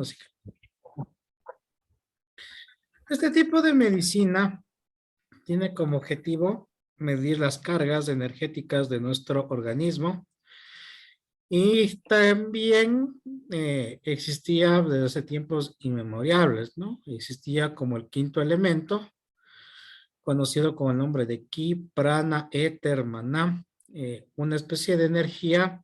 Así que este tipo de medicina tiene como objetivo medir las cargas energéticas de nuestro organismo y también existía desde hace tiempos inmemorables, ¿no? Existía como el quinto elemento, conocido con el nombre de Ki, Prana, Éter, Maná, una especie de energía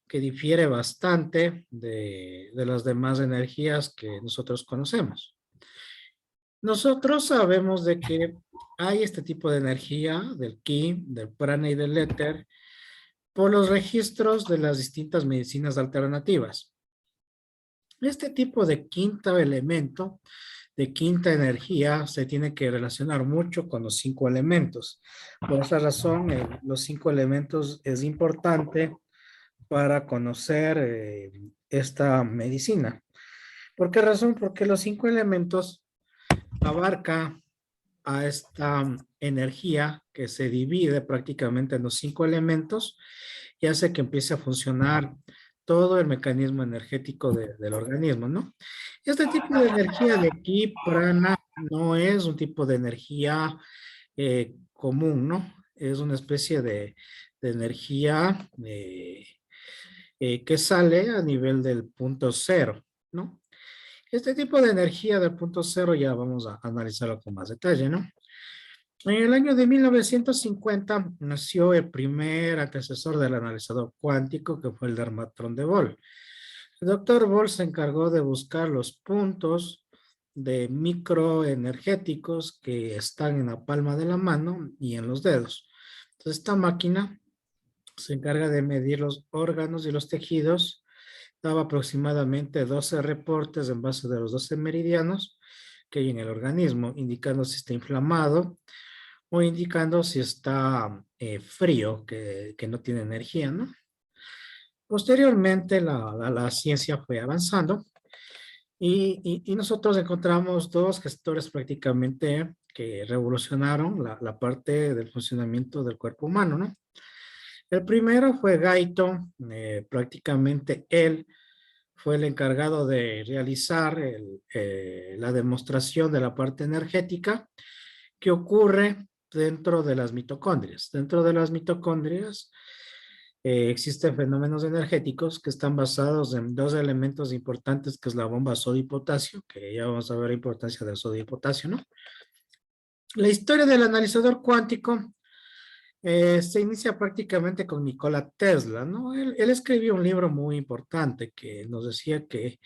que difiere bastante de las demás energías que nosotros conocemos. Nosotros sabemos de que hay este tipo de energía del Ki, del Prana y del Éter por los registros de las distintas medicinas alternativas. Este tipo de quinto elemento, de quinta energía, se tiene que relacionar mucho con los 5 elementos. Por esa razón, los 5 elementos es importante para conocer esta medicina. ¿Por qué razón? Porque los 5 elementos abarca a esta energía que se divide prácticamente en los 5 elementos y hace que empiece a funcionar todo el mecanismo energético del organismo, ¿no? Este tipo de energía de Ki Prana no es un tipo de energía común, ¿no? Es una especie de energía que sale a nivel del punto cero, ¿no? Este tipo de energía del punto cero ya vamos a analizarlo con más detalle, ¿no? En el año de 1950 nació el primer antecesor del analizador cuántico, que fue el dermatrón de Bohr. El doctor Bohr se encargó de buscar los puntos de microenergéticos que están en la palma de la mano y en los dedos. Entonces, esta máquina se encarga de medir los órganos y los tejidos. Daba aproximadamente 12 reportes en base de los 12 meridianos que hay en el organismo, indicando si está inflamado o indicando si está frío, que no tiene energía, ¿no? Posteriormente, la ciencia fue avanzando y nosotros encontramos dos gestores prácticamente que revolucionaron la parte del funcionamiento del cuerpo humano, ¿no? El primero fue Gaito, prácticamente él fue el encargado de realizar la demostración de la parte energética que ocurre dentro de las mitocondrias. Dentro de las mitocondrias existen fenómenos energéticos que están basados en dos elementos importantes, que es la bomba sodio y potasio, que ya vamos a ver la importancia del sodio y potasio, ¿no? La historia del analizador cuántico se inicia prácticamente con Nikola Tesla, ¿no? Él escribió un libro muy importante que nos decía que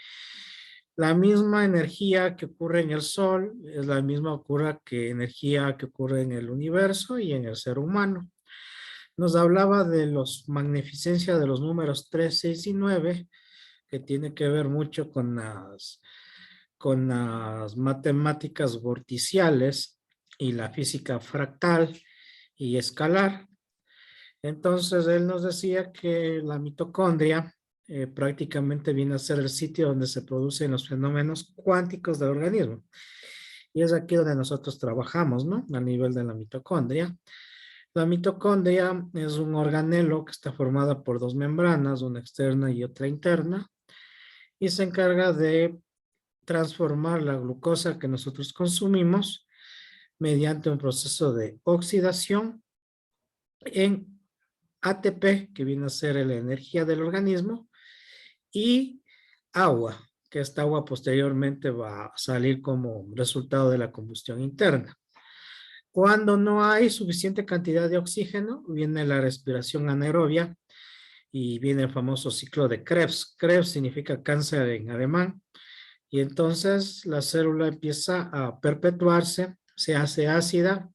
la misma energía que ocurre en el Sol es la misma energía que ocurre en el universo y en el ser humano. Nos hablaba de los magnificencia de los números 3, 6 y 9, que tiene que ver mucho con las matemáticas vorticiales y la física fractal y escalar. Entonces, él nos decía que la mitocondria prácticamente viene a ser el sitio donde se producen los fenómenos cuánticos del organismo. Y es aquí donde nosotros trabajamos, ¿no? A nivel de la mitocondria. La mitocondria es un organelo que está formada por dos membranas, una externa y otra interna, y se encarga de transformar la glucosa que nosotros consumimos mediante un proceso de oxidación en ATP, que viene a ser la energía del organismo, y agua, que esta agua posteriormente va a salir como resultado de la combustión interna. Cuando no hay suficiente cantidad de oxígeno, viene la respiración anaerobia y viene el famoso ciclo de Krebs. Krebs significa cáncer en alemán. Y entonces la célula empieza a perpetuarse, se hace ácida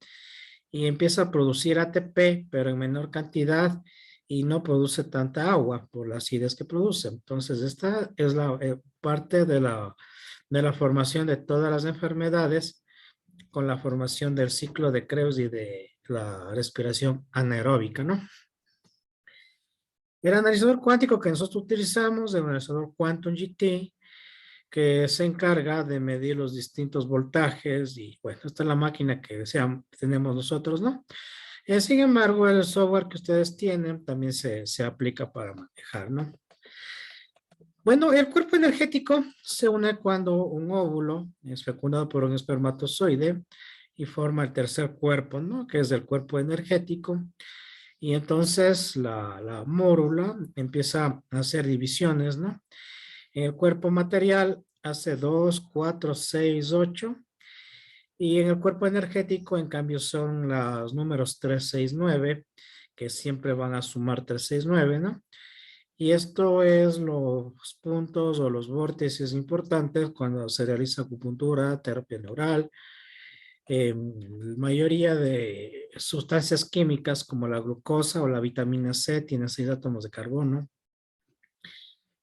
y empieza a producir ATP, pero en menor cantidad y no produce tanta agua por la acidez que produce. Entonces esta es la parte de la formación de todas las enfermedades con la formación del ciclo de Krebs y de la respiración anaeróbica, ¿no? El analizador cuántico que nosotros utilizamos, el analizador Quantum GT, que se encarga de medir los distintos voltajes y bueno, esta es la máquina que tenemos nosotros, ¿no? Sin embargo, el software que ustedes tienen también se aplica para manejar, ¿no? Bueno, el cuerpo energético se une cuando un óvulo es fecundado por un espermatozoide y forma el tercer cuerpo, ¿no? Que es el cuerpo energético. Y entonces la mórula empieza a hacer divisiones, ¿no? El cuerpo material hace 2, 4, 6, 8. Y en el cuerpo energético, en cambio, son los números 3, 6, 9, que siempre van a sumar 3, 6, 9, ¿no? Y esto es los puntos o los vórtices importantes cuando se realiza acupuntura, terapia neural. La mayoría de sustancias químicas como la glucosa o la vitamina C tienen 6 átomos de carbono.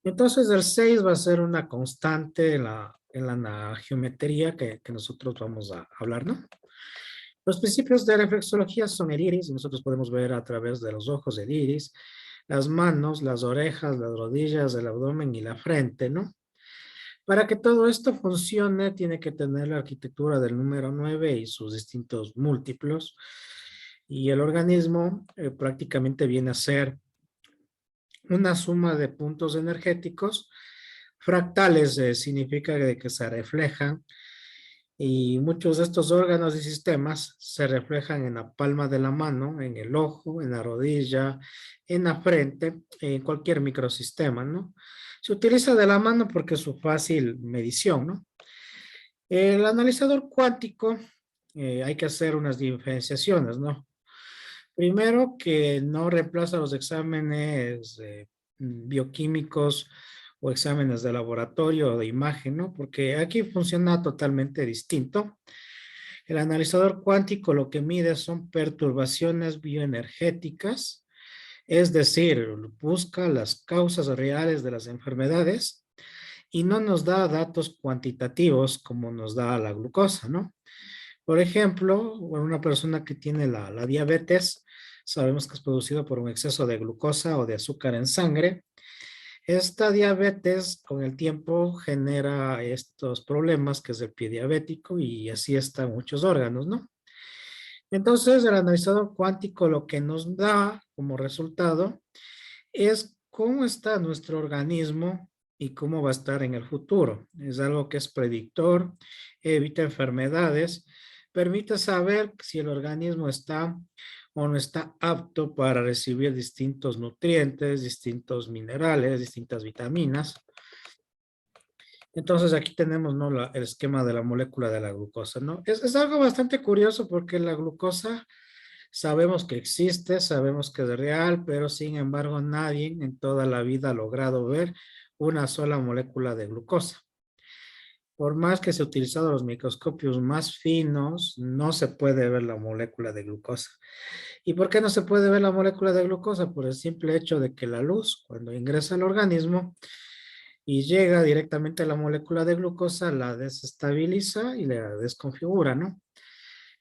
Entonces el 6 va a ser una constante en la geometría que nosotros vamos a hablar, ¿no? Los principios de reflexología son el iris, y nosotros podemos ver a través de los ojos el iris, las manos, las orejas, las rodillas, el abdomen y la frente, ¿no? Para que todo esto funcione, tiene que tener la arquitectura del número 9 y sus distintos múltiplos. Y el organismo prácticamente viene a ser una suma de puntos energéticos. Fractales significa de que se reflejan y muchos de estos órganos y sistemas se reflejan en la palma de la mano, en el ojo, en la rodilla, en la frente, en cualquier microsistema, ¿no? Se utiliza de la mano porque es su fácil medición, ¿no? El analizador cuántico, hay que hacer unas diferenciaciones, ¿no? Primero, que no reemplaza los exámenes bioquímicos o exámenes de laboratorio o de imagen, ¿no? Porque aquí funciona totalmente distinto. El analizador cuántico lo que mide son perturbaciones bioenergéticas, es decir, busca las causas reales de las enfermedades y no nos da datos cuantitativos como nos da la glucosa, ¿no? Por ejemplo, una persona que tiene la diabetes, sabemos que es producido por un exceso de glucosa o de azúcar en sangre. Esta diabetes con el tiempo genera estos problemas que es el pie diabético y así están muchos órganos, ¿no? Entonces, el analizador cuántico lo que nos da como resultado es cómo está nuestro organismo y cómo va a estar en el futuro. Es algo que es predictor, evita enfermedades, permite saber si el organismo está o no está apto para recibir distintos nutrientes, distintos minerales, distintas vitaminas. Entonces aquí tenemos, ¿no? El esquema de la molécula de la glucosa, ¿no? Es algo bastante curioso porque la glucosa sabemos que existe, sabemos que es real, pero sin embargo nadie en toda la vida ha logrado ver una sola molécula de glucosa. Por más que se han utilizado los microscopios más finos, no se puede ver la molécula de glucosa. ¿Y por qué no se puede ver la molécula de glucosa? Por el simple hecho de que la luz, cuando ingresa al organismo y llega directamente a la molécula de glucosa, la desestabiliza y la desconfigura, ¿no?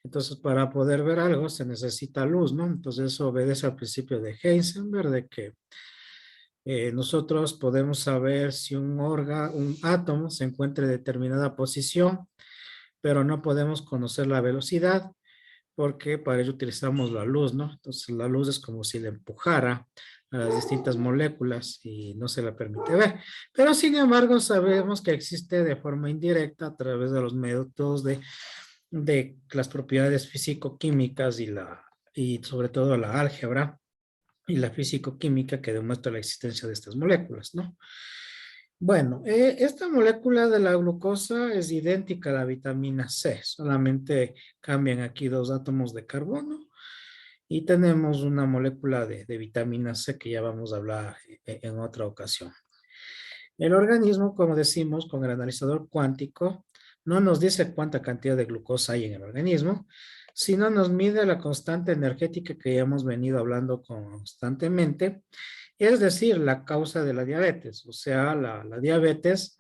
Entonces, para poder ver algo se necesita luz, ¿no? Entonces, eso obedece al principio de Heisenberg, de que nosotros podemos saber si un átomo se encuentra en determinada posición, pero no podemos conocer la velocidad, porque para ello utilizamos la luz, ¿no? Entonces, la luz es como si le empujara a las distintas moléculas y no se la permite ver. Pero, sin embargo, sabemos que existe de forma indirecta a través de los métodos de las propiedades físico-químicas y sobre todo la álgebra y la físico-química que demuestra la existencia de estas moléculas, ¿no? Bueno, esta molécula de la glucosa es idéntica a la vitamina C, solamente cambian aquí dos átomos de carbono y tenemos una molécula de vitamina C que ya vamos a hablar en otra ocasión. El organismo, como decimos, con el analizador cuántico, no nos dice cuánta cantidad de glucosa hay en el organismo, sino nos mide la constante energética que ya hemos venido hablando constantemente, es decir, la causa de la diabetes. O sea, la diabetes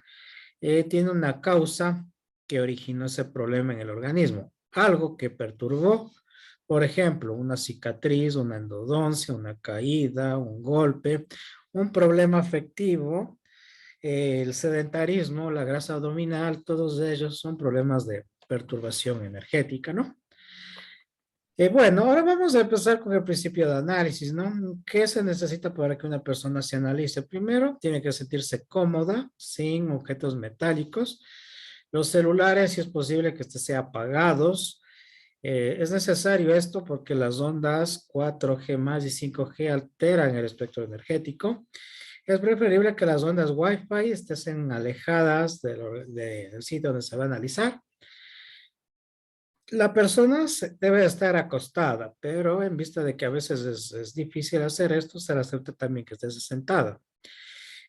tiene una causa que originó ese problema en el organismo, algo que perturbó, por ejemplo, una cicatriz, una endodoncia, una caída, un golpe, un problema afectivo, el sedentarismo, la grasa abdominal, todos ellos son problemas de perturbación energética, ¿no? Bueno, ahora vamos a empezar con el principio de análisis, ¿no? ¿Qué se necesita para que una persona se analice? Primero, tiene que sentirse cómoda, sin objetos metálicos. Los celulares, si es posible que esté sea apagados. Es necesario esto porque las ondas 4G más y 5G alteran el espectro energético. Es preferible que las ondas Wi-Fi estén alejadas del sitio donde se va a analizar. La persona debe estar acostada, pero en vista de que a veces es difícil hacer esto, se le acepta también que esté sentada.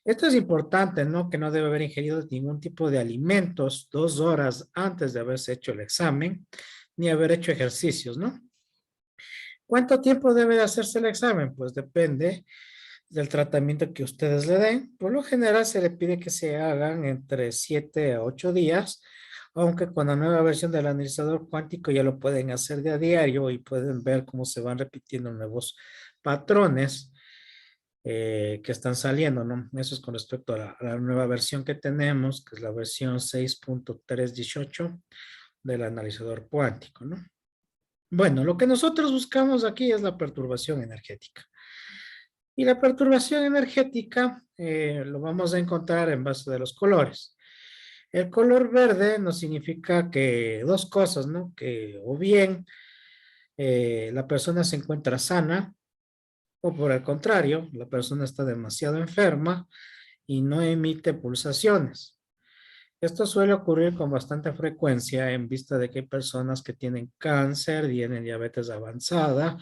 Esto es importante, ¿no? Que no debe haber ingerido ningún tipo de alimentos 2 horas antes de haberse hecho el examen, ni haber hecho ejercicios, ¿no? ¿Cuánto tiempo debe de hacerse el examen? Pues depende del tratamiento que ustedes le den. Por lo general se le pide que se hagan entre 7 a 8 días, aunque con la nueva versión del analizador cuántico ya lo pueden hacer de a diario y pueden ver cómo se van repitiendo nuevos patrones que están saliendo, ¿no? Eso es con respecto a la nueva versión que tenemos, que es la versión 6.318 del analizador cuántico, ¿no? Bueno, lo que nosotros buscamos aquí es la perturbación energética. Y la perturbación energética lo vamos a encontrar en base de los colores. El color verde nos significa que dos cosas, ¿no? Que o bien la persona se encuentra sana o por el contrario, la persona está demasiado enferma y no emite pulsaciones. Esto suele ocurrir con bastante frecuencia en vista de que hay personas que tienen cáncer, tienen diabetes avanzada,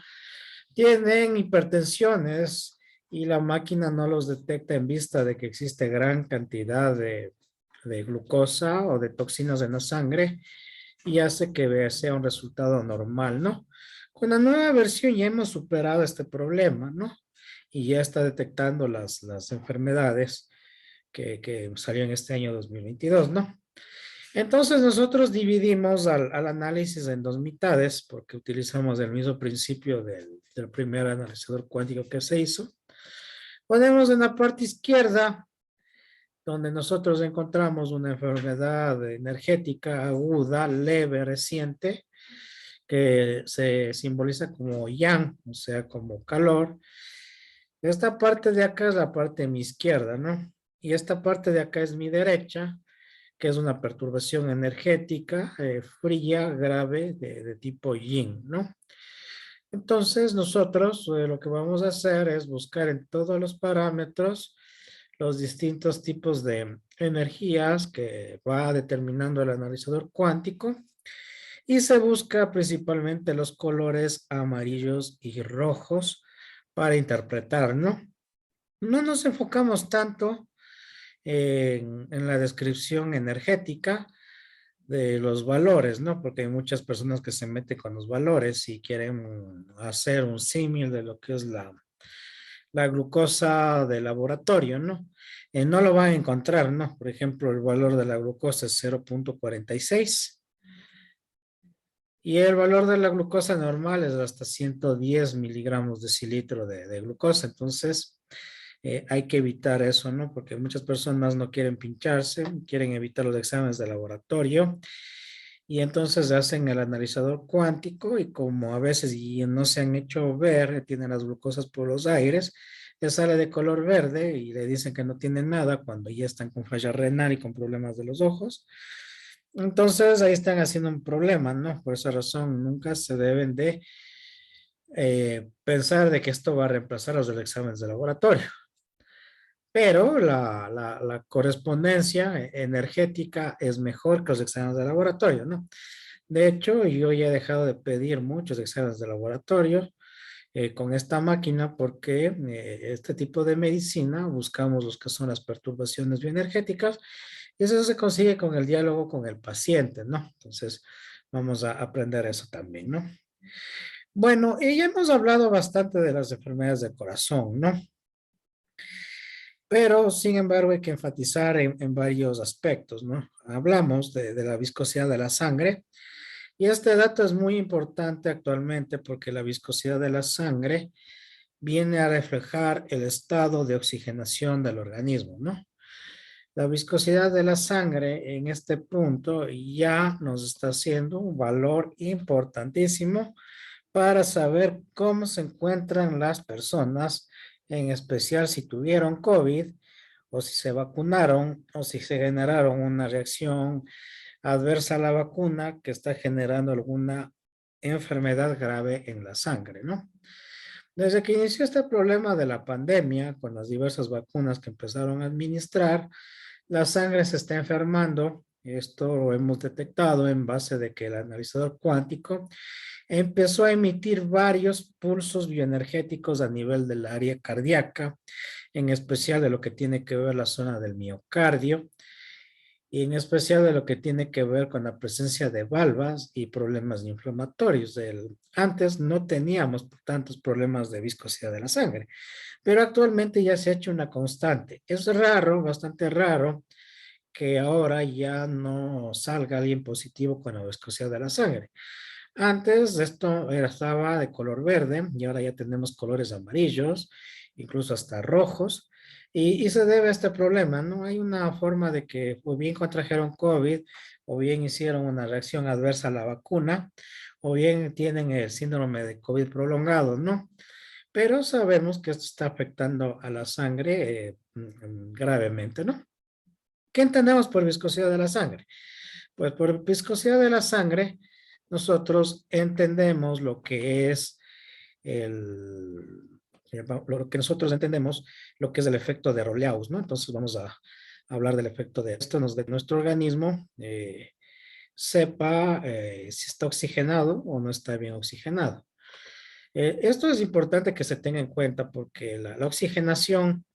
tienen hipertensiones y la máquina no los detecta en vista de que existe gran cantidad de glucosa o de toxinas en la sangre y hace que sea un resultado normal, ¿no? Con la nueva versión ya hemos superado este problema, ¿no? Y ya está detectando las enfermedades que salió en este año 2022, ¿no? Entonces nosotros dividimos al análisis en dos mitades porque utilizamos el mismo principio del primer analizador cuántico que se hizo. Ponemos en la parte izquierda donde nosotros encontramos una enfermedad energética aguda, leve, reciente, que se simboliza como yang, o sea, como calor. Esta parte de acá es la parte de mi izquierda, ¿no? Y esta parte de acá es mi derecha, que es una perturbación energética fría, grave, de tipo yin, ¿no? Entonces, nosotros lo que vamos a hacer es buscar en todos los parámetros los distintos tipos de energías que va determinando el analizador cuántico y se busca principalmente los colores amarillos y rojos para interpretar, ¿no? No nos enfocamos tanto en la descripción energética de los valores, ¿no? Porque hay muchas personas que se meten con los valores y quieren hacer un símil de lo que es la glucosa de laboratorio, ¿no? No lo van a encontrar, ¿no? Por ejemplo, el valor de la glucosa es 0.46 y el valor de la glucosa normal es hasta 110 miligramos de cilitro de glucosa. Entonces, hay que evitar eso, ¿no? Porque muchas personas no quieren pincharse, quieren evitar los exámenes de laboratorio y entonces hacen el analizador cuántico y como a veces y no se han hecho ver, tienen las glucosas por los aires, les sale de color verde y le dicen que no tienen nada cuando ya están con falla renal y con problemas de los ojos. Entonces ahí están haciendo un problema, ¿no? Por esa razón nunca se deben de pensar de que esto va a reemplazar los del exámenes de laboratorio. Pero la correspondencia energética es mejor que los exámenes de laboratorio, ¿no? De hecho, yo ya he dejado de pedir muchos exámenes de laboratorio con esta máquina porque este tipo de medicina buscamos los que son las perturbaciones bioenergéticas y eso se consigue con el diálogo con el paciente, ¿no? Entonces, vamos a aprender eso también, ¿no? Bueno, ya hemos hablado bastante de las enfermedades del corazón, ¿no? Pero, sin embargo, hay que enfatizar en varios aspectos, ¿no? Hablamos de la viscosidad de la sangre y este dato es muy importante actualmente porque la viscosidad de la sangre viene a reflejar el estado de oxigenación del organismo, ¿no? La viscosidad de la sangre en este punto ya nos está haciendo un valor importantísimo para saber cómo se encuentran las personas, en especial si tuvieron COVID o si se vacunaron o si se generaron una reacción adversa a la vacuna que está generando alguna enfermedad grave en la sangre, ¿no? Desde que inició este problema de la pandemia, con las diversas vacunas que empezaron a administrar, la sangre se está enfermando. Esto lo hemos detectado en base de que el analizador cuántico empezó a emitir varios pulsos bioenergéticos a nivel del área cardíaca, en especial de lo que tiene que ver la zona del miocardio, y en especial de lo que tiene que ver con la presencia de valvas y problemas inflamatorios. Antes no teníamos tantos problemas de viscosidad de la sangre, pero actualmente ya se ha hecho una constante. Es raro, bastante raro, que ahora ya no salga alguien positivo con la viscosidad de la sangre. Antes esto estaba de color verde y ahora ya tenemos colores amarillos, incluso hasta rojos, y se debe a este problema, ¿no? Hay una forma de que o bien contrajeron COVID o bien hicieron una reacción adversa a la vacuna o bien tienen el síndrome de COVID prolongado, ¿no? Pero sabemos que esto está afectando a la sangre gravemente, ¿no? ¿Qué entendemos por viscosidad de la sangre? Pues por viscosidad de la sangre, nosotros entendemos lo que es lo que nosotros entendemos, lo que es el efecto de Rolleaux, ¿no? Entonces vamos a hablar del efecto de esto, de nuestro organismo, sepa si está oxigenado o no está bien oxigenado. Esto es importante que se tenga en cuenta porque la oxigenación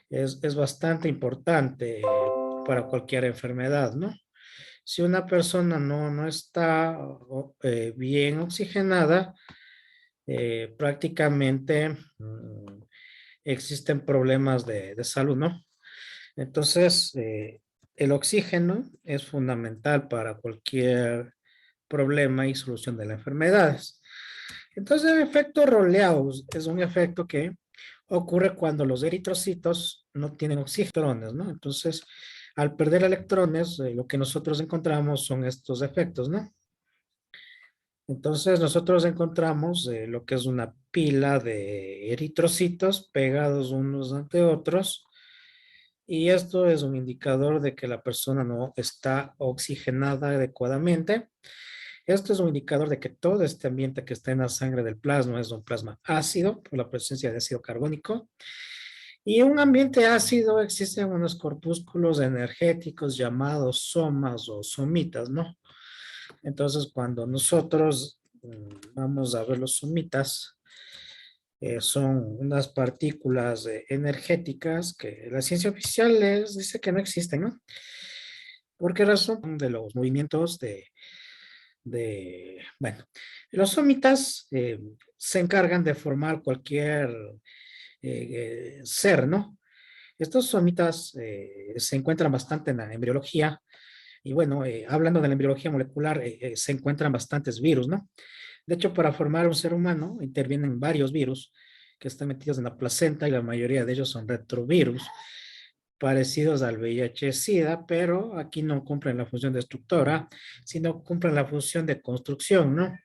es bastante importante para cualquier enfermedad, ¿no? Si una persona no está bien oxigenada, prácticamente existen problemas de salud, ¿no? Entonces, el oxígeno es fundamental para cualquier problema y solución de las enfermedades. Entonces, el efecto Rolleaux es un efecto que ocurre cuando los eritrocitos no tienen oxígenos, ¿no? Entonces, al perder electrones, lo que nosotros encontramos son estos efectos, ¿no? Entonces, nosotros encontramos lo que es una pila de eritrocitos pegados unos ante otros, y esto es un indicador de que la persona no está oxigenada adecuadamente. Esto es un indicador de que todo este ambiente que está en la sangre del plasma es un plasma ácido por la presencia de ácido carbónico. Y en un ambiente ácido existen unos corpúsculos energéticos llamados somas o somitas, ¿no? Entonces, cuando nosotros vamos a ver los somitas, son unas partículas energéticas que la ciencia oficial les dice que no existen, ¿no? ¿Por qué razón? De los movimientos bueno, los somitas se encargan de formar cualquier ser, ¿no? Estos somitas se encuentran bastante en la embriología y bueno, hablando de la embriología molecular, se encuentran bastantes virus, ¿no? De hecho, para formar un ser humano intervienen varios virus que están metidos en la placenta y la mayoría de ellos son retrovirus parecidos al VIH-Sida, pero aquí no cumplen la función destructora, sino cumplen la función de construcción, ¿no?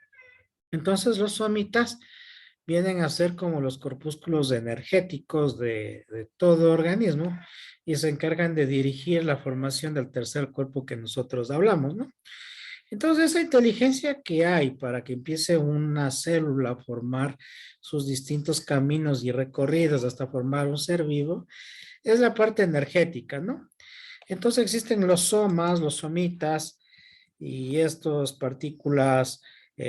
Entonces los somitas vienen a ser como los corpúsculos energéticos de todo organismo y se encargan de dirigir la formación del tercer cuerpo que nosotros hablamos, ¿no? Entonces, esa inteligencia que hay para que empiece una célula a formar sus distintos caminos y recorridos hasta formar un ser vivo, es la parte energética, ¿no? Entonces existen los somas, los somitas, y estas partículas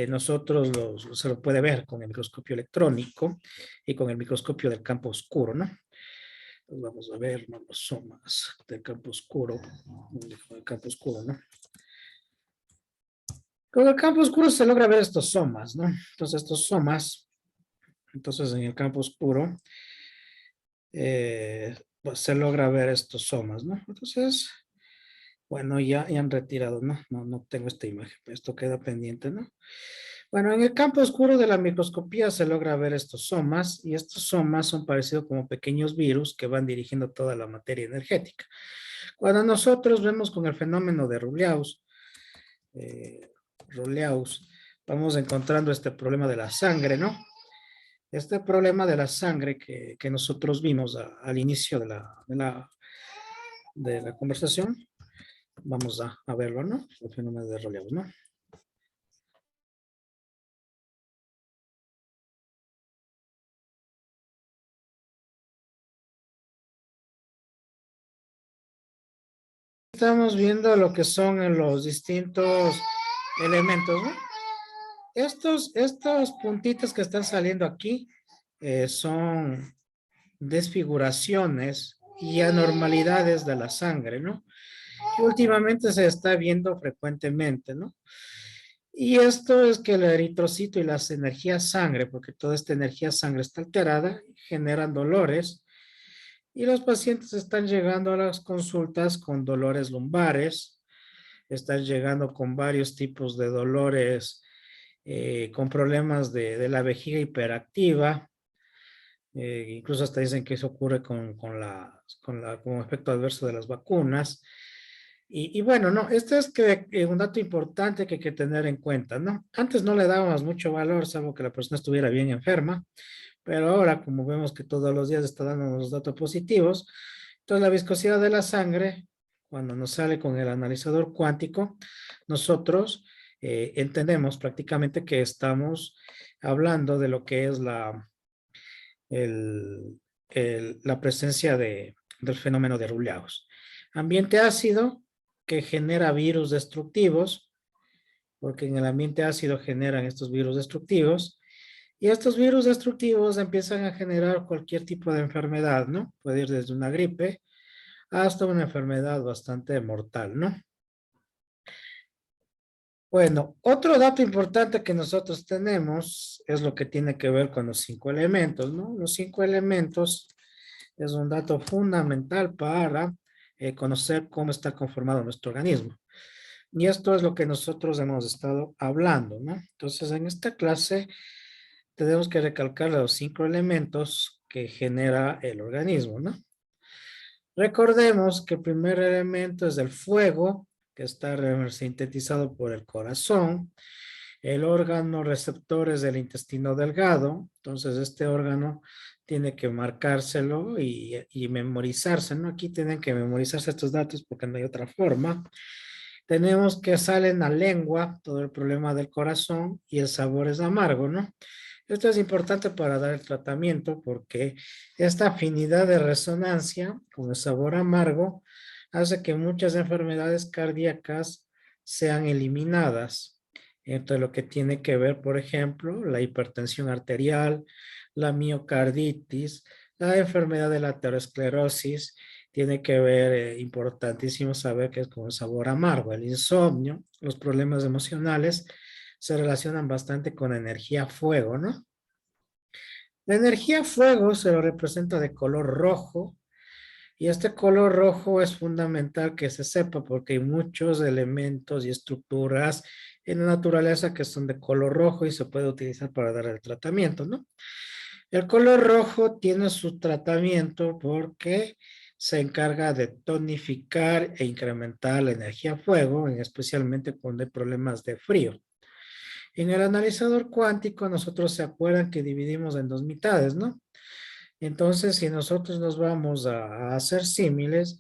nosotros se lo puede ver con el microscopio electrónico y con el microscopio del campo oscuro, ¿no? Pues vamos a ver, ¿no? Los somas del campo oscuro, del campo oscuro, ¿no? Con el campo oscuro se logra ver estos somas, ¿no? Entonces estos somas, entonces en el campo oscuro pues se logra ver estos somas, ¿no? Entonces, bueno, ya han retirado, ¿no? No tengo esta imagen, pero esto queda pendiente, ¿no? Bueno, en el campo oscuro de la microscopía se logra ver estos somas y estos somas son parecidos como pequeños virus que van dirigiendo toda la materia energética. Cuando nosotros vemos con el fenómeno de Rolleaux, vamos encontrando este problema de la sangre, ¿no? Este problema de la sangre que nosotros vimos al inicio de la conversación, vamos a verlo, ¿no? El fenómeno de Rolleau, ¿no? Estamos viendo lo que son los distintos elementos, ¿no? Estos puntitos que están saliendo aquí son desfiguraciones y anormalidades de la sangre, ¿no? Que últimamente se está viendo frecuentemente, ¿no? Y esto es que el eritrocito y las energías sangre, porque toda esta energía sangre está alterada, generan dolores y los pacientes están llegando a las consultas con dolores lumbares, están llegando con varios tipos de dolores, con problemas de la vejiga hiperactiva, incluso hasta dicen que eso ocurre como efecto adverso de las vacunas. Y bueno, no, este es un dato importante que hay que tener en cuenta, ¿no? Antes no le dábamos mucho valor, salvo que la persona estuviera bien enferma, pero ahora, como vemos que todos los días está dando los datos positivos, entonces la viscosidad de la sangre, cuando nos sale con el analizador cuántico, nosotros entendemos prácticamente que estamos hablando de lo que es el, la presencia del fenómeno de Ruleaus. Ambiente ácido que genera virus destructivos, porque en el ambiente ácido generan estos virus destructivos, y estos virus destructivos empiezan a generar cualquier tipo de enfermedad, ¿no? Puede ir desde una gripe hasta una enfermedad bastante mortal, ¿no? Bueno, otro dato importante que nosotros tenemos es lo que tiene que ver con los 5 elementos, ¿no? Los 5 elementos es un dato fundamental para conocer cómo está conformado nuestro organismo. Y esto es lo que nosotros hemos estado hablando, ¿no? Entonces, en esta clase tenemos que recalcar los 5 elementos que genera el organismo, ¿no? Recordemos que el primer elemento es el fuego, que está sintetizado por el corazón. El órgano receptor es el intestino delgado, entonces este órgano tiene que marcárselo y memorizarse, ¿no? Aquí tienen que memorizarse estos datos porque no hay otra forma. Tenemos que sale en la lengua todo el problema del corazón y el sabor es amargo, ¿no? Esto es importante para dar el tratamiento porque esta afinidad de resonancia con el sabor amargo hace que muchas enfermedades cardíacas sean eliminadas. Entre lo que tiene que ver, por ejemplo, la hipertensión arterial, la miocarditis, la enfermedad de la aterosclerosis, tiene que ver, importantísimo saber que es con el sabor amargo, el insomnio, los problemas emocionales se relacionan bastante con la energía fuego, ¿no? La energía fuego se lo representa de color rojo y este color rojo es fundamental que se sepa porque hay muchos elementos y estructuras en la naturaleza que son de color rojo y se puede utilizar para dar el tratamiento, ¿no? El color rojo tiene su tratamiento porque se encarga de tonificar e incrementar la energía fuego, especialmente cuando hay problemas de frío. En el analizador cuántico, nosotros se acuerdan que dividimos en dos mitades, ¿no? Entonces, si nosotros nos vamos a hacer símiles,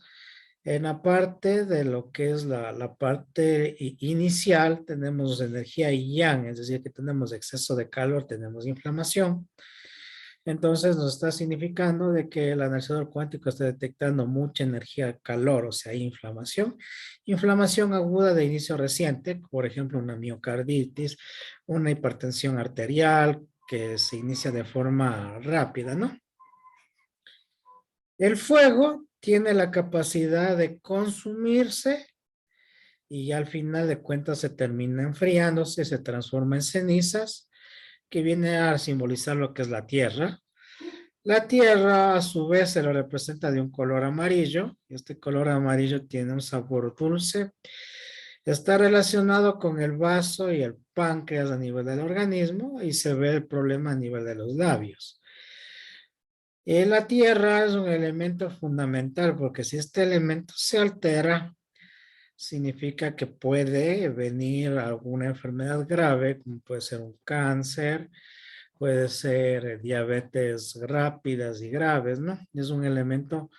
en la parte de lo que es la parte inicial, tenemos energía yang, es decir, que tenemos exceso de calor, tenemos inflamación. Entonces nos está significando de que el analizador cuántico está detectando mucha energía calor, o sea, inflamación. Inflamación aguda de inicio reciente, por ejemplo, una miocarditis, una hipertensión arterial que se inicia de forma rápida, ¿no? El fuego tiene la capacidad de consumirse y al final de cuentas se termina enfriándose, se transforma en cenizas, que viene a simbolizar lo que es la tierra. La tierra a su vez se lo representa de un color amarillo. Este color amarillo tiene un sabor dulce. Está relacionado con el vaso y el páncreas a nivel del organismo y se ve el problema a nivel de los labios. La tierra es un elemento fundamental porque si este elemento se altera, significa que puede venir alguna enfermedad grave, como puede ser un cáncer, puede ser diabetes rápidas y graves, ¿no? Es un elemento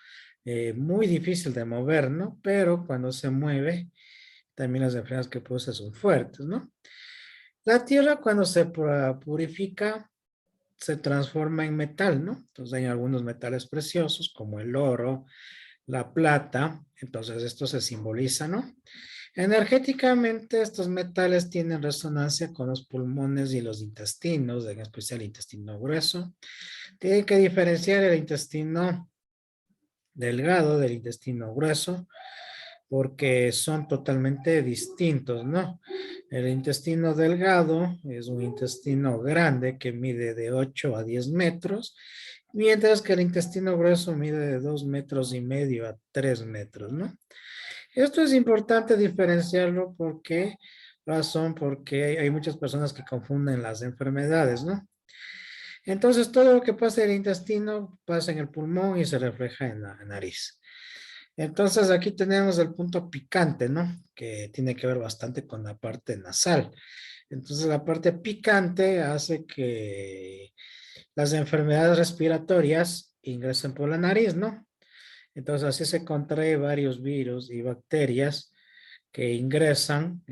muy difícil de mover, ¿no? Pero cuando se mueve, también las enfermedades que produce son fuertes, ¿no? La tierra cuando se purifica se transforma en metal, ¿no? Entonces hay algunos metales preciosos como el oro, la plata, entonces esto se simboliza, ¿no? Energéticamente estos metales tienen resonancia con los pulmones y los intestinos, en especial el intestino grueso. Tienen que diferenciar el intestino delgado del intestino grueso porque son totalmente distintos, ¿no? El intestino delgado es un intestino grande que mide de 8 a 10 metros, mientras que el intestino grueso mide de 2,5 metros a 3 metros, ¿no? Esto es importante diferenciarlo porque porque hay muchas personas que confunden las enfermedades, ¿no? Entonces, todo lo que pasa en el intestino pasa en el pulmón y se refleja en la nariz. Entonces, aquí tenemos el punto picante, ¿no? Que tiene que ver bastante con la parte nasal. Entonces, la parte picante hace que las enfermedades respiratorias ingresen por la nariz, ¿no? Entonces, así se contrae varios virus y bacterias que ingresan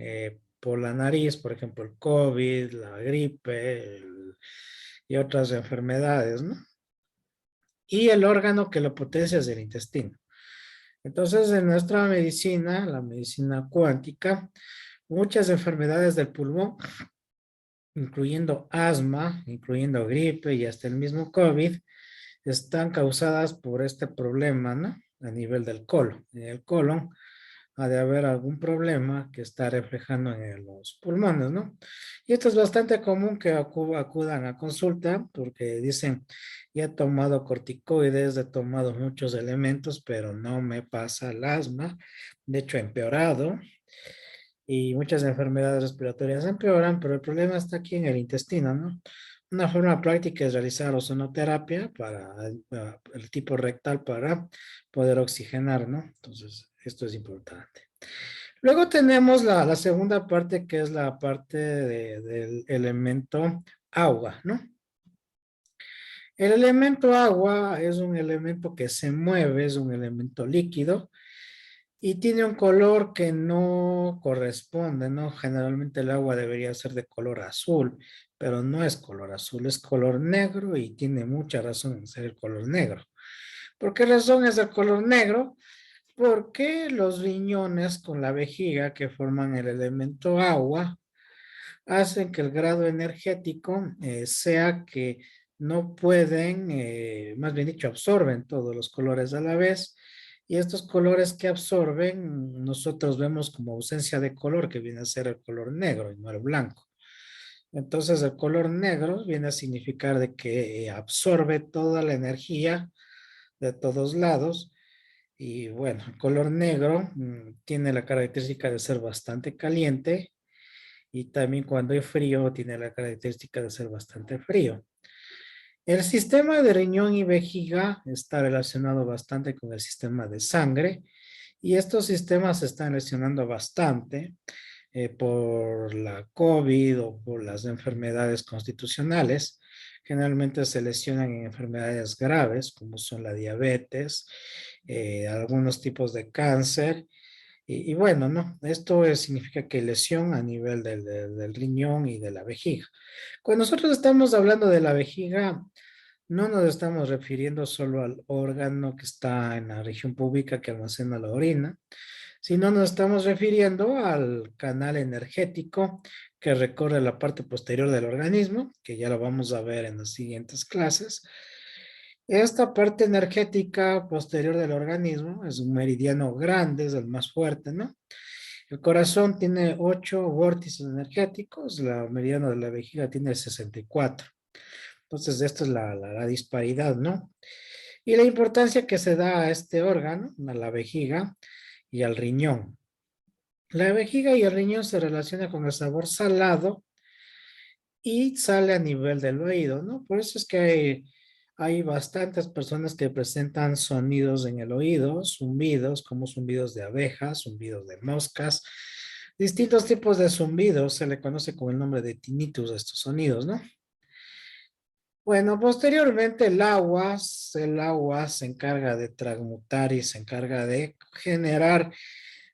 por la nariz, por ejemplo, el COVID, la gripe y otras enfermedades, ¿no? Y el órgano que lo potencia es el intestino. Entonces, en nuestra medicina, la medicina cuántica, muchas enfermedades del pulmón, incluyendo asma, incluyendo gripe y hasta el mismo COVID, están causadas por este problema, ¿no? A nivel del colon. En el colon ha de haber algún problema que está reflejando en los pulmones, ¿no? Y esto es bastante común que acudan a consulta porque dicen, ya he tomado corticoides, he tomado muchos elementos, pero no me pasa el asma. De hecho, ha empeorado y muchas enfermedades respiratorias empeoran, pero el problema está aquí en el intestino, ¿no? Una forma práctica es realizar ozonoterapia para el tipo rectal para poder oxigenar, ¿no? Entonces, esto es importante. Luego tenemos la segunda parte, que es la parte del elemento agua, ¿no? El elemento agua es un elemento que se mueve, es un elemento líquido y tiene un color que no corresponde, ¿no? Generalmente el agua debería ser de color azul, pero no es color azul, es color negro y tiene mucha razón en ser el color negro. ¿Por qué razón es el color negro? Porque los riñones con la vejiga que forman el elemento agua hacen que el grado energético sea que no pueden, más bien dicho, absorben todos los colores a la vez. Y estos colores que absorben, nosotros vemos como ausencia de color, que viene a ser el color negro y no el blanco. Entonces, el color negro viene a significar de que absorbe toda la energía de todos lados. Y bueno, el color negro tiene la característica de ser bastante caliente y también cuando hay frío tiene la característica de ser bastante frío. El sistema de riñón y vejiga está relacionado bastante con el sistema de sangre y estos sistemas se están lesionando bastante por la COVID o por las enfermedades constitucionales. Generalmente se lesionan en enfermedades graves como son la diabetes, algunos tipos de cáncer y bueno, ¿no? Esto significa que lesión a nivel del riñón y de la vejiga. Cuando nosotros estamos hablando de la vejiga, no nos estamos refiriendo solo al órgano que está en la región pública que almacena la orina, sino nos estamos refiriendo al canal energético que recorre la parte posterior del organismo, que ya lo vamos a ver en las siguientes clases. Esta parte energética posterior del organismo es un meridiano grande, es el más fuerte, ¿no? El corazón tiene 8 vórtices energéticos, la meridiano de la vejiga tiene 64. Entonces, esta es la disparidad, ¿no? Y la importancia que se da a este órgano, a la vejiga y al riñón. La vejiga y el riñón se relacionan con el sabor salado y sale a nivel del oído, ¿no? Por eso es que hay bastantes personas que presentan sonidos en el oído, zumbidos, como zumbidos de abejas, zumbidos de moscas, distintos tipos de zumbidos, se le conoce con el nombre de tinnitus a estos sonidos, ¿no? Bueno, posteriormente el agua se encarga de transmutar y se encarga de generar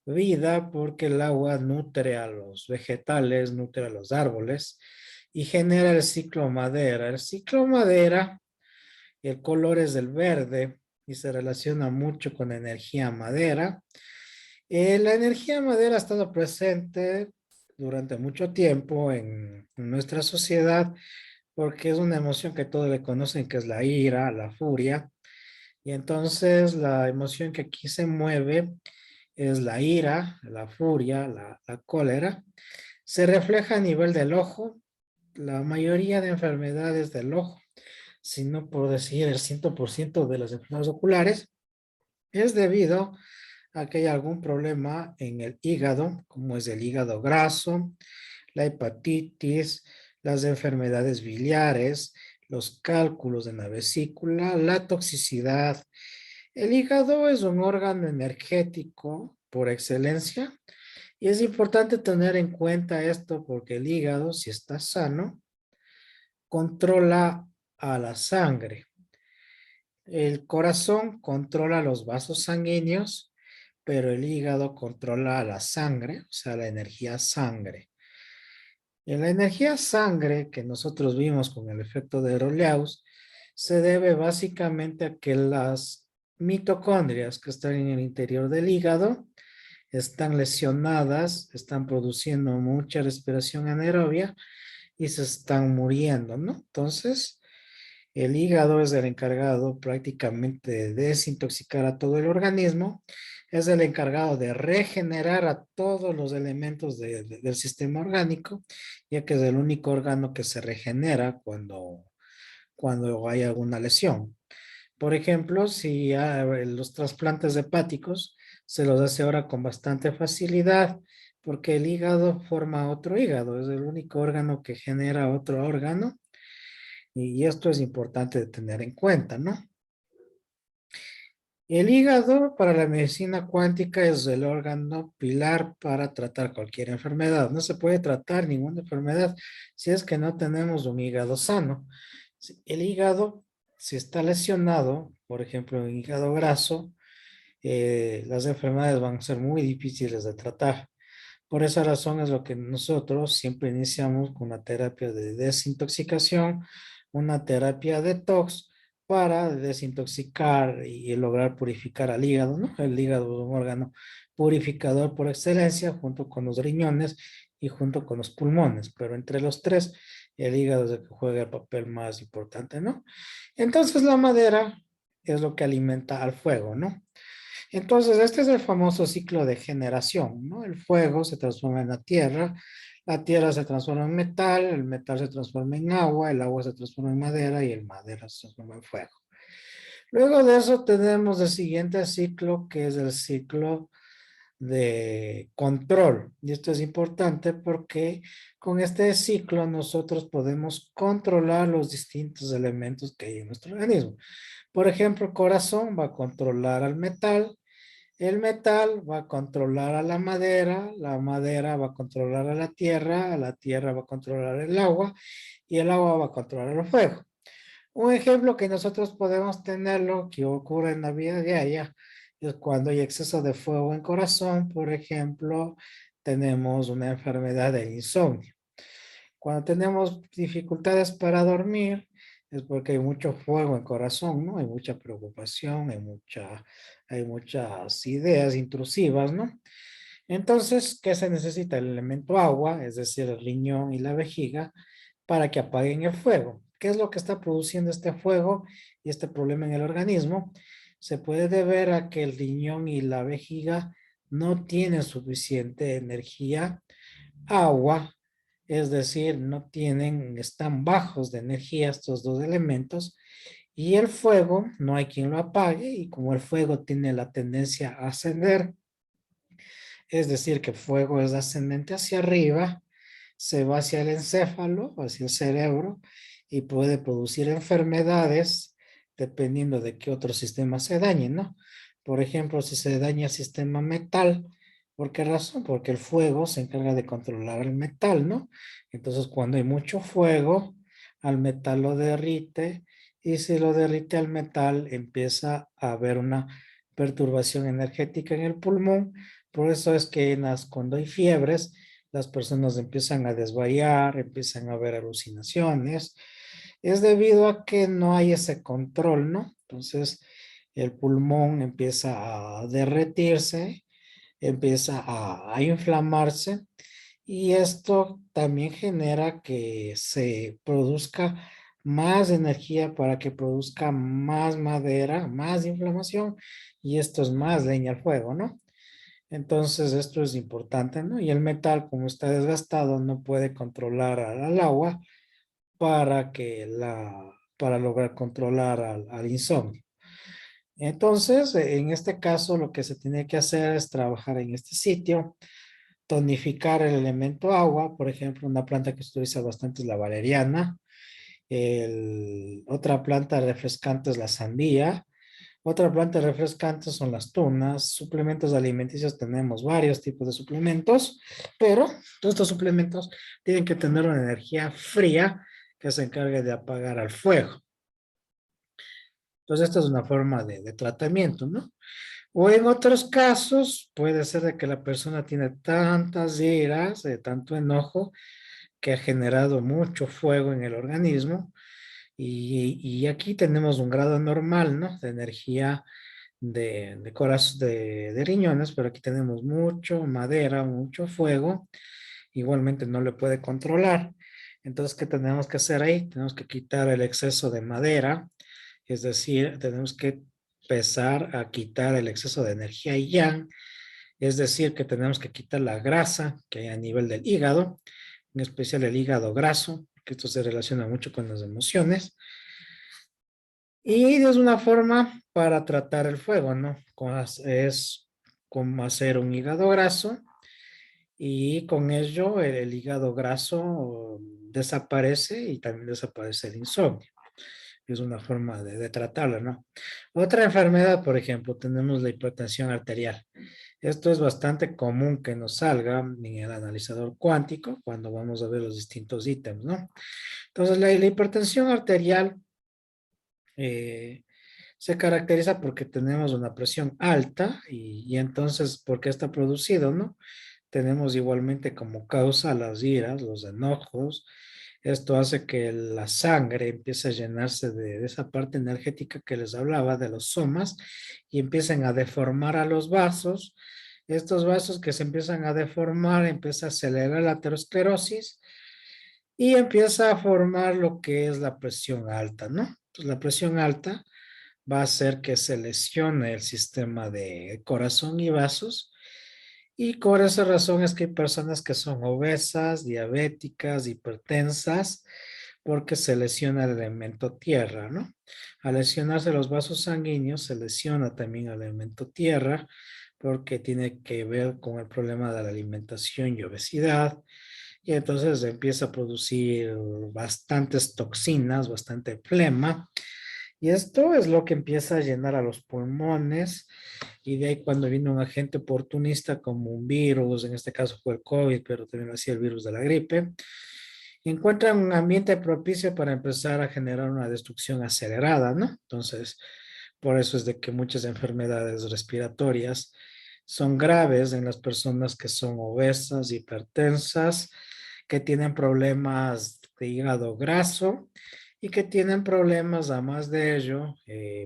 vida porque el agua nutre a los vegetales, nutre a los árboles y genera el ciclo madera. El ciclo madera, el color es del verde y se relaciona mucho con la energía madera. La energía madera ha estado presente durante mucho tiempo en nuestra sociedad porque es una emoción que todos le conocen, que es la ira, la furia. Y entonces la emoción que aquí se mueve es la ira, la furia, la cólera. Se refleja a nivel del ojo. La mayoría de enfermedades del ojo, si no por decir el 100% de las enfermedades oculares, es debido a que hay algún problema en el hígado, como es el hígado graso, la hepatitis, las enfermedades biliares, los cálculos en la vesícula, la toxicidad. El hígado es un órgano energético por excelencia y es importante tener en cuenta esto porque el hígado, si está sano, controla a la sangre. El corazón controla los vasos sanguíneos, pero el hígado controla la sangre, o sea, la energía sangre. Y la energía sangre que nosotros vimos con el efecto de Roleaus se debe básicamente a que las mitocondrias que están en el interior del hígado están lesionadas, están produciendo mucha respiración anaerobia y se están muriendo, ¿no? Entonces, el hígado es el encargado prácticamente de desintoxicar a todo el organismo, es el encargado de regenerar a todos los elementos del sistema orgánico, ya que es el único órgano que se regenera cuando hay alguna lesión. Por ejemplo, si los trasplantes hepáticos se los hace ahora con bastante facilidad, porque el hígado forma otro hígado, es el único órgano que genera otro órgano, y esto es importante de tener en cuenta, ¿no? El hígado para la medicina cuántica es el órgano pilar para tratar cualquier enfermedad. No se puede tratar ninguna enfermedad si es que no tenemos un hígado sano. El hígado, si está lesionado, por ejemplo, el hígado graso, las enfermedades van a ser muy difíciles de tratar. Por esa razón es lo que nosotros siempre iniciamos con una terapia de desintoxicación, una terapia detox para desintoxicar y lograr purificar al hígado, ¿no? El hígado es un órgano purificador por excelencia junto con los riñones y junto con los pulmones, pero entre los tres el hígado es el que juega el papel más importante, ¿no? Entonces la madera es lo que alimenta al fuego, ¿no? Entonces, este es el famoso ciclo de generación, ¿no? El fuego se transforma en la tierra se transforma en metal, el metal se transforma en agua, el agua se transforma en madera y el madera se transforma en fuego. Luego de eso tenemos el siguiente ciclo, que es el ciclo de control. Y esto es importante porque con este ciclo nosotros podemos controlar los distintos elementos que hay en nuestro organismo. Por ejemplo, el corazón va a controlar al metal, el metal va a controlar a la madera va a controlar a la tierra va a controlar el agua y el agua va a controlar el fuego. Un ejemplo que nosotros podemos tenerlo, que ocurre en la vida diaria, es cuando hay exceso de fuego en corazón, por ejemplo, tenemos una enfermedad del insomnio. Cuando tenemos dificultades para dormir, es porque hay mucho fuego en corazón, ¿no? Hay mucha preocupación, hay muchas ideas intrusivas, ¿no? Entonces, ¿qué se necesita? El elemento agua, es decir, el riñón y la vejiga, para que apaguen el fuego. ¿Qué es lo que está produciendo este fuego y este problema en el organismo? Se puede deber a que el riñón y la vejiga no tienen suficiente energía, agua, es decir, están bajos de energía estos dos elementos, y el fuego no hay quien lo apague, y como el fuego tiene la tendencia a ascender, es decir, que fuego es ascendente hacia arriba, se va hacia el encéfalo, hacia el cerebro, y puede producir enfermedades dependiendo de qué otro sistema se dañe, ¿no? Por ejemplo, si se daña el sistema metal, ¿por qué razón? Porque el fuego se encarga de controlar el metal, ¿no? Entonces, cuando hay mucho fuego, al metal lo derrite, y si lo derrite al metal, empieza a haber una perturbación energética en el pulmón. Por eso es que cuando hay fiebres, las personas empiezan a desmayar, empiezan a haber alucinaciones. Es debido a que no hay ese control, ¿no? Entonces, el pulmón empieza a derretirse, empieza a inflamarse, y esto también genera que se produzca más energía para que produzca más madera, más inflamación, y esto es más leña al fuego, ¿no? Entonces esto es importante, ¿no? Y el metal, como está desgastado, no puede controlar al agua para lograr controlar al insomnio. Entonces, en este caso, lo que se tiene que hacer es trabajar en este sitio, tonificar el elemento agua. Por ejemplo, una planta que se utiliza bastante es la valeriana. Otra planta refrescante es la sandía. Otra planta refrescante son las tunas. Suplementos alimenticios, tenemos varios tipos de suplementos, pero todos estos suplementos tienen que tener una energía fría que se encargue de apagar al fuego. Entonces, esta es una forma de tratamiento, ¿no? O en otros casos, puede ser de que la persona tiene tantas iras, tanto enojo, que ha generado mucho fuego en el organismo. Y aquí tenemos un grado normal, ¿no? De energía de corazón, de riñones, pero aquí tenemos mucho madera, mucho fuego. Igualmente no le puede controlar. Entonces, ¿qué tenemos que hacer ahí? Tenemos que quitar el exceso de madera, es decir, tenemos que empezar a quitar el exceso de energía y yang, es decir, que tenemos que quitar la grasa que hay a nivel del hígado, en especial el hígado graso, que esto se relaciona mucho con las emociones. Y es una forma para tratar el fuego, ¿no? Es como hacer un hígado graso, y con ello el hígado graso desaparece y también desaparece el insomnio. Es una forma de tratarlo, ¿no? Otra enfermedad, por ejemplo, tenemos la hipertensión arterial. Esto es bastante común que nos salga en el analizador cuántico cuando vamos a ver los distintos ítems, ¿no? Entonces, la hipertensión arterial eh, se caracteriza porque tenemos una presión alta, y entonces, ¿por qué está producido, no? Tenemos igualmente como causa las iras, los enojos. Esto hace que la sangre empiece a llenarse de esa parte energética que les hablaba, de los somas, y empiecen a deformar a los vasos. Estos vasos que se empiezan a deformar, empieza a acelerar la aterosclerosis y empieza a formar lo que es la presión alta, ¿no? Entonces, la presión alta va a hacer que se lesione el sistema de corazón y vasos, y por esa razón es que hay personas que son obesas, diabéticas, hipertensas, porque se lesiona el elemento tierra, ¿no? Al lesionarse los vasos sanguíneos, se lesiona también el elemento tierra, porque tiene que ver con el problema de la alimentación y obesidad, y entonces empieza a producir bastantes toxinas, bastante flema, y esto es lo que empieza a llenar a los pulmones, y de ahí cuando viene un agente oportunista como un virus, en este caso fue el COVID, pero también hacía el virus de la gripe, encuentran un ambiente propicio para empezar a generar una destrucción acelerada, ¿no? Entonces, por eso es de que muchas enfermedades respiratorias son graves en las personas que son obesas, hipertensas, que tienen problemas de hígado graso y que tienen problemas, además de ello,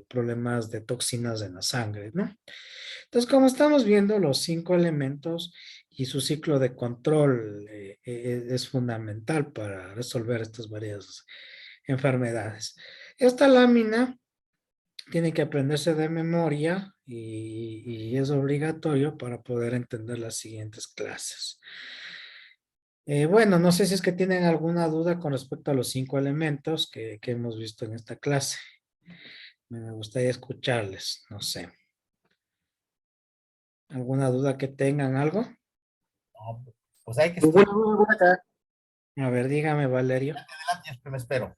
problemas de toxinas en la sangre, ¿no? Entonces, como estamos viendo, los 5 elementos y su ciclo de control es fundamental para resolver estas varias enfermedades. Esta lámina tiene que aprenderse de memoria, y es obligatorio para poder entender las siguientes clases. Bueno, no sé si es que tienen alguna duda con respecto a los 5 elementos que hemos visto en esta clase. Me gustaría escucharles, no sé. ¿Alguna duda que tengan, algo? No, pues hay que Pues estudiar. bueno, bueno, acá. A ver, dígame, Valerio. Adelante, yo me espero.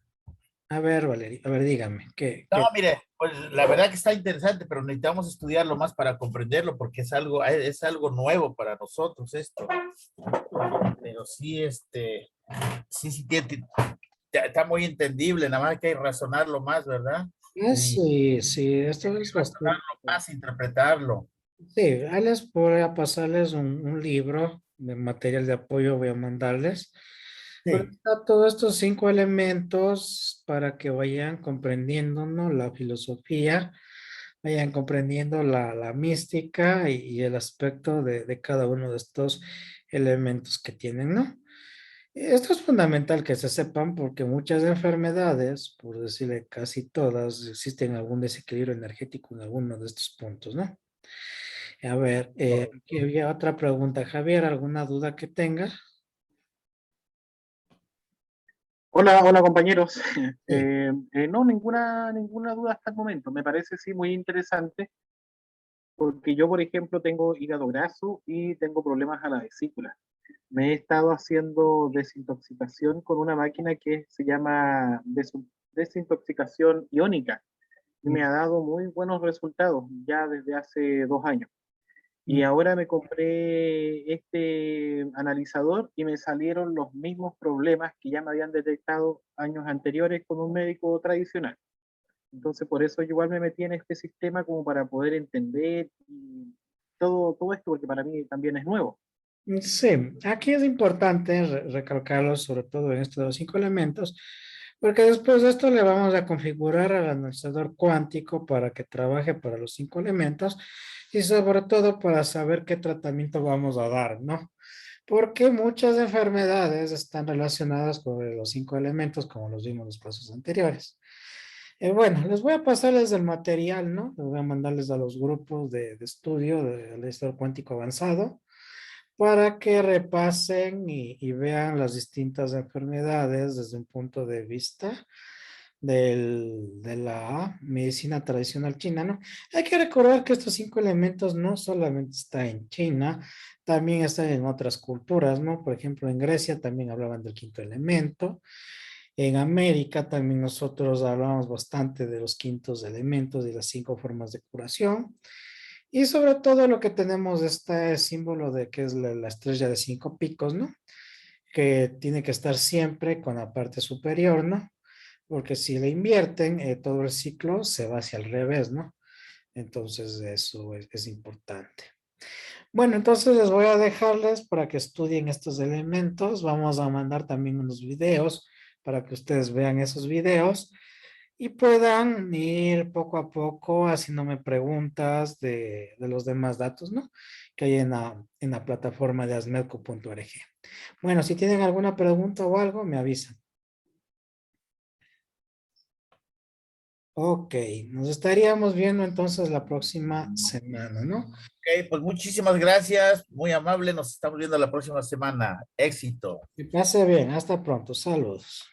A ver, Valeria, a ver, dígame, No, mire, pues la verdad que está interesante, pero necesitamos estudiarlo más para comprenderlo, porque es algo nuevo para nosotros esto. Pero sí, sí, está muy entendible, nada más que hay que razonarlo más, ¿verdad? Y Sí, sí, esto es bastante. razonarlo más, interpretarlo. Sí, ahí les voy a pasarles un libro de material de apoyo, voy a mandarles. Pero Sí. está todos estos 5 elementos para que vayan comprendiendo, ¿no? La filosofía, vayan comprendiendo la mística y el aspecto de cada uno de estos elementos que tienen, ¿no? Esto es fundamental que se sepan porque muchas enfermedades, por decirle casi todas, existen algún desequilibrio energético en alguno de estos puntos, ¿no? A ver, aquí había otra pregunta. Javier, ¿alguna duda que tenga? Hola, hola compañeros. Sí. No, ninguna duda hasta el momento. Me parece sí muy interesante porque yo, por ejemplo, tengo hígado graso y tengo problemas a la vesícula. Me he estado haciendo desintoxicación con una máquina que se llama desintoxicación iónica y me ha dado muy buenos resultados ya desde hace 2 años. Y ahora me compré este analizador y me salieron los mismos problemas que ya me habían detectado años anteriores con un médico tradicional. Entonces, por eso yo igual me metí en este sistema como para poder entender y todo esto, porque para mí también es nuevo. Sí, aquí es importante recalcarlo, sobre todo en estos 5 elementos, porque después de esto le vamos a configurar al analizador cuántico para que trabaje para los 5 elementos y sobre todo para saber qué tratamiento vamos a dar, ¿no? Porque muchas enfermedades están relacionadas con los 5 elementos, como los vimos en los pasos anteriores. Bueno, les voy a pasarles el material, ¿no? Les voy a mandarles a los grupos de estudio del analizador cuántico avanzado para que repasen y vean las distintas enfermedades desde un punto de vista de la medicina tradicional china, ¿no? Hay que recordar que estos 5 elementos no solamente están en China, también están en otras culturas, ¿no? Por ejemplo, en Grecia también hablaban del quinto elemento. En América también nosotros hablamos bastante de los quintos elementos y las 5 formas de curación. Y sobre todo lo que tenemos este símbolo de que es la estrella de 5 picos, ¿no? Que tiene que estar siempre con la parte superior, ¿no? Porque si le invierten, todo el ciclo se va hacia el revés, ¿no? Entonces eso es importante. Bueno, entonces les voy a dejarles para que estudien estos elementos. Vamos a mandar también unos videos para que ustedes vean esos videos y puedan ir poco a poco haciéndome preguntas de los demás datos, ¿no? Que hay en la plataforma de asmelco.org. Bueno, si tienen alguna pregunta o algo, me avisan. Ok, nos estaríamos viendo entonces la próxima semana, ¿no? Ok, pues muchísimas gracias, muy amable, nos estamos viendo la próxima semana. Éxito. Que pase bien, hasta pronto, saludos.